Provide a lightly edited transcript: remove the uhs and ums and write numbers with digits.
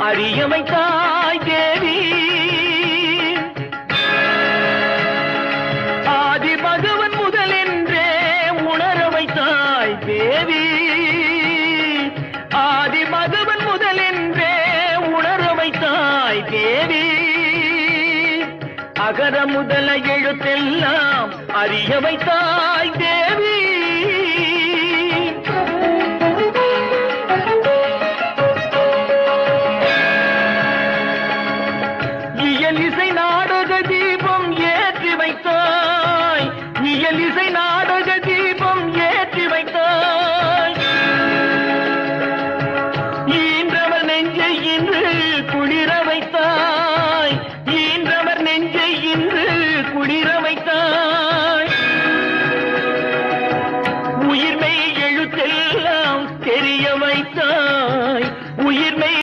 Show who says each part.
Speaker 1: அறிய வைத்தாய் தேவி. ஆதி பகவன் முதலென்றே உணர வைத்தாய் தேவி. ஆதி பகவன் முதலென்றே உணர வைத்தாய் தேவி. அகர முதல எழுத்தெல்லாம் அறிய வைத்தாய் தேவி. இயலிசை நாடக தீபம் ஏற்றி வைத்தாய். இயலிசை நாடக தீபம் ஏற்றி வைத்தாய். ஈன்றவள் நெஞ்சை இன்று குளிர வைத்தாய்.